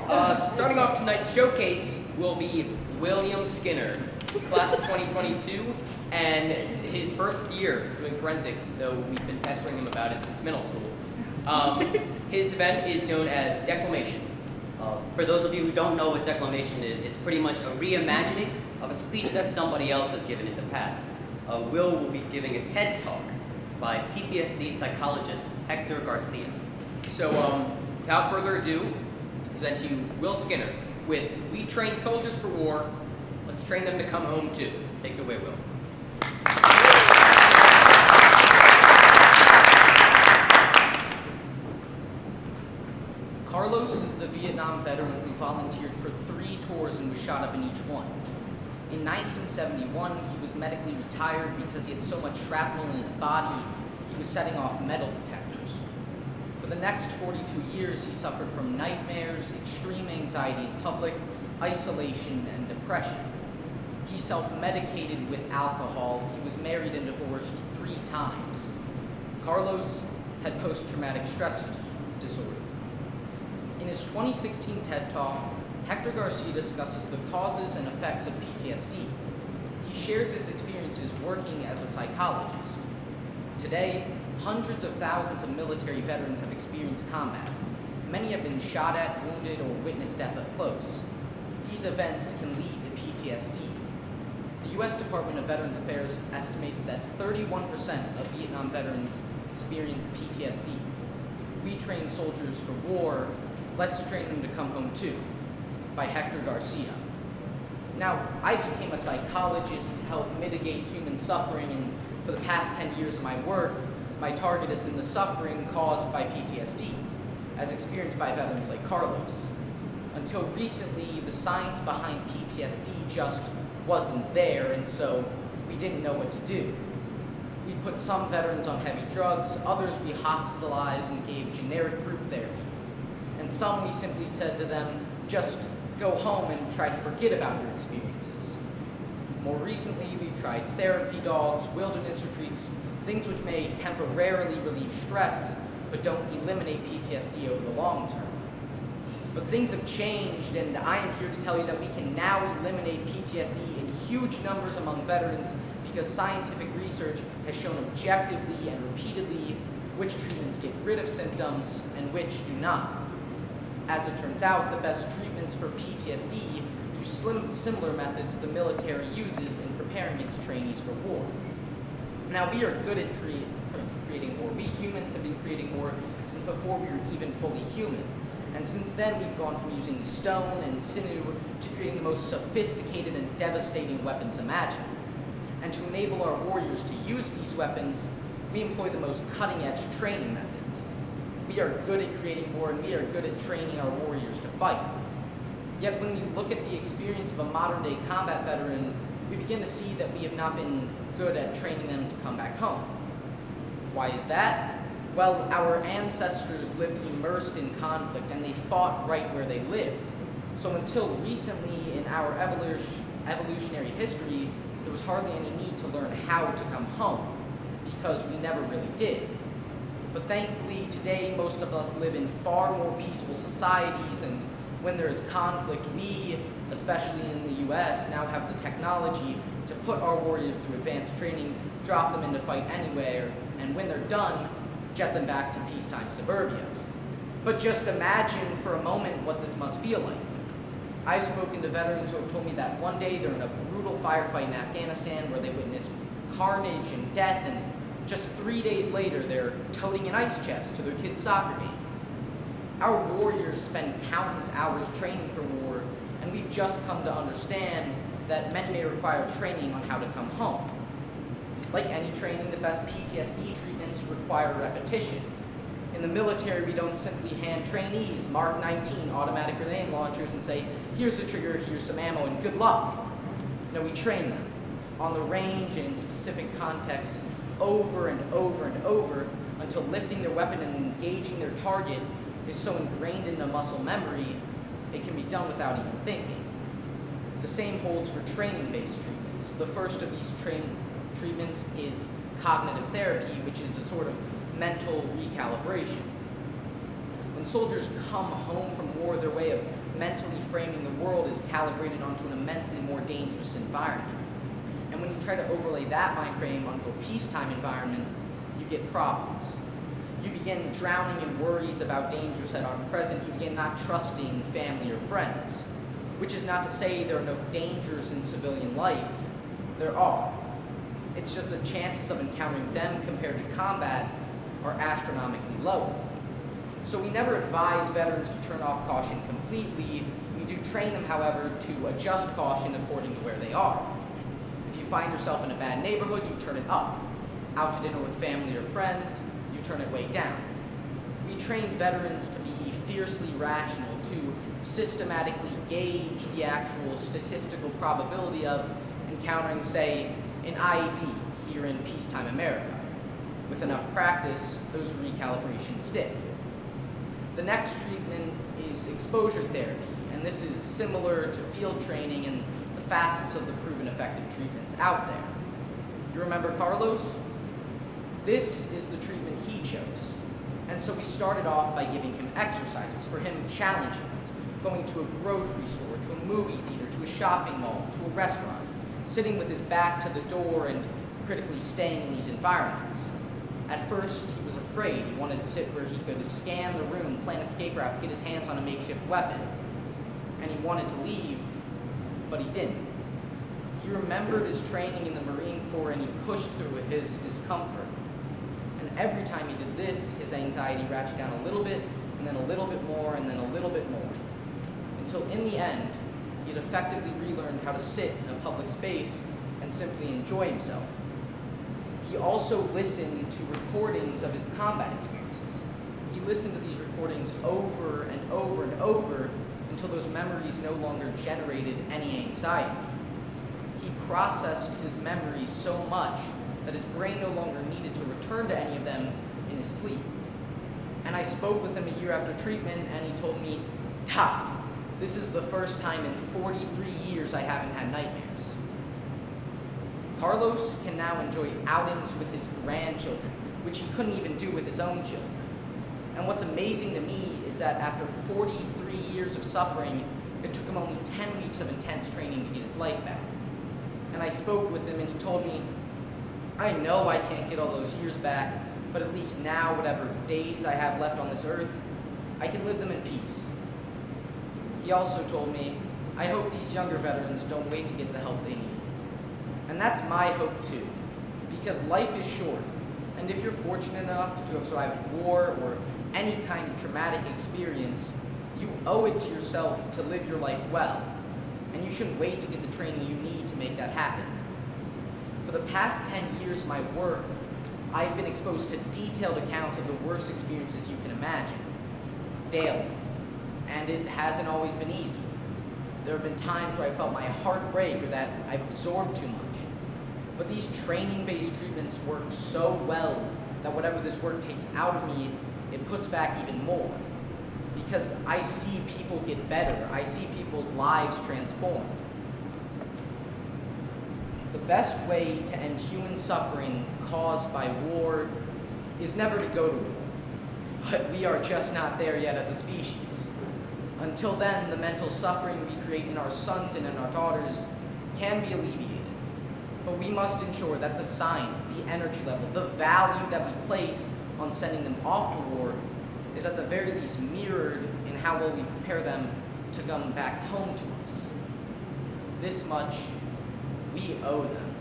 Starting off tonight's showcase will be William Skinner, class of 2022, and his first year doing forensics, though we've been pestering him about it since middle school. His event is known as Declamation. For those of you who don't know what Declamation is, it's pretty much a reimagining of a speech that somebody else has given in the past. Will be giving a TED Talk by PTSD psychologist Hector Garcia. So, without further ado, I present to you Will Skinner with "We train soldiers for war, let's train them to come home too." Take it away, Will. Carlos is the Vietnam veteran who volunteered for 3 tours and was shot up in each one. In 1971, he was medically retired because he had so much shrapnel in his body, he was setting off metal detectors. For the next 42 years, he suffered from nightmares, extreme anxiety in public, isolation, and depression. He self-medicated with alcohol. He was married and divorced 3 times. Carlos had post-traumatic stress disorder. In his 2016 TED Talk, Hector Garcia discusses the causes and effects of PTSD. He shares his experiences working as a psychologist. Today, hundreds of thousands of military veterans have experienced combat. Many have been shot at, wounded, or witnessed death up close. These events can lead to PTSD. The U.S. Department of Veterans Affairs estimates that 31% of Vietnam veterans experience PTSD. We train soldiers for war, let's train them to come home too, by Hector Garcia. Now, I became a psychologist to help mitigate human suffering, and for the past 10 years of my work, my target has been the suffering caused by PTSD, as experienced by veterans like Carlos. Until recently, the science behind PTSD just wasn't there, and so we didn't know what to do. We put some veterans on heavy drugs, others we hospitalized and gave generic group therapy. And some we simply said to them, just go home and try to forget about your experiences. More recently, we've tried therapy dogs, wilderness retreats, things which may temporarily relieve stress, but don't eliminate PTSD over the long term. But things have changed, and I am here to tell you that we can now eliminate PTSD in huge numbers among veterans because scientific research has shown objectively and repeatedly which treatments get rid of symptoms and which do not. As it turns out, the best treatments for PTSD use similar methods the military uses in preparing its trainees for war. Now, we are good at creating war. We humans have been creating war since before we were even fully human. And since then, we've gone from using stone and sinew to creating the most sophisticated and devastating weapons imaginable. And to enable our warriors to use these weapons, we employ the most cutting-edge training methods. We are good at creating war, and we are good at training our warriors to fight. Yet when we look at the experience of a modern-day combat veteran, we begin to see that we have not been good at training them to come back home. Why is that? Well, our ancestors lived immersed in conflict, and they fought right where they lived. So until recently in our evolutionary history, there was hardly any need to learn how to come home, because we never really did. But thankfully, today, most of us live in far more peaceful societies, and when there is conflict, we, especially in the U.S., now have the technology to put our warriors through advanced training, drop them into fight anywhere, and when they're done, jet them back to peacetime suburbia. But just imagine for a moment what this must feel like. I've spoken to veterans who have told me that one day they're in a brutal firefight in Afghanistan where they witnessed carnage and death, and just 3 days later, they're toting an ice chest to their kid's soccer game. Our warriors spend countless hours training for war, and we've just come to understand that many may require training on how to come home. Like any training, the best PTSD treatments require repetition. In the military, we don't simply hand trainees Mark 19 automatic grenade launchers and say, here's the trigger, here's some ammo, and good luck. No, we train them on the range and in specific contexts over and over and over until lifting their weapon and engaging their target is so ingrained into muscle memory, it can be done without even thinking. The same holds for training-based treatments. The first of these treatments is cognitive therapy, which is a sort of mental recalibration. When soldiers come home from war, their way of mentally framing the world is calibrated onto an immensely more dangerous environment. And when you try to overlay that mind frame onto a peacetime environment, you get problems. You begin drowning in worries about dangers that aren't present. You begin not trusting family or friends, which is not to say there are no dangers in civilian life. There are. It's just the chances of encountering them compared to combat are astronomically lower. So we never advise veterans to turn off caution completely. We do train them, however, to adjust caution according to where they are. If you find yourself in a bad neighborhood, you turn it up. Out to dinner with family or friends, you turn it way down. We train veterans to be fiercely rational, to systematically gauge the actual statistical probability of encountering, say, an IED here in peacetime America. With enough practice, those recalibrations stick. The next treatment is exposure therapy, and this is similar to field training and the fastest of the proven effective treatments out there. You remember Carlos? This is the treatment he chose. And so we started off by giving him exercises, for him challenging ones, going to a grocery store, to a movie theater, to a shopping mall, to a restaurant, sitting with his back to the door and critically staying in these environments. At first, he was afraid. He wanted to sit where he could scan the room, plan escape routes, get his hands on a makeshift weapon. And he wanted to leave, but he didn't. He remembered his training in the Marine Corps and he pushed through his discomfort. And every time he did this, his anxiety ratcheted down a little bit, and then a little bit more, and then a little bit more. Until in the end, he had effectively relearned how to sit in a public space and simply enjoy himself. He also listened to recordings of his combat experiences. He listened to these recordings over and over and over until those memories no longer generated any anxiety. He processed his memories so much that his brain no longer needed to return to any of them in his sleep. And I spoke with him a year after treatment, and he told me, "Doc, this is the first time in 43 years I haven't had nightmares." Carlos can now enjoy outings with his grandchildren, which he couldn't even do with his own children. And what's amazing to me is that after 43 years of suffering, it took him only 10 weeks of intense training to get his life back. And I spoke with him and he told me, "I know I can't get all those years back, but at least now, whatever days I have left on this earth, I can live them in peace." He also told me, "I hope these younger veterans don't wait to get the help they need." And that's my hope too, because life is short, and if you're fortunate enough to have survived war or any kind of traumatic experience, you owe it to yourself to live your life well, and you shouldn't wait to get the training you need to make that happen. For the past 10 years of my work, I've been exposed to detailed accounts of the worst experiences you can imagine, daily, and it hasn't always been easy. There have been times where I felt my heart break or that I've absorbed too much. But these training-based treatments work so well that whatever this work takes out of me, it puts back even more. Because I see people get better. I see people's lives transformed. The best way to end human suffering caused by war is never to go to war. But we are just not there yet as a species. Until then, the mental suffering we create in our sons and in our daughters can be alleviated. But we must ensure that the science, the energy level, the value that we place on sending them off to war is at the very least mirrored in how well we prepare them to come back home to us. This much we owe them.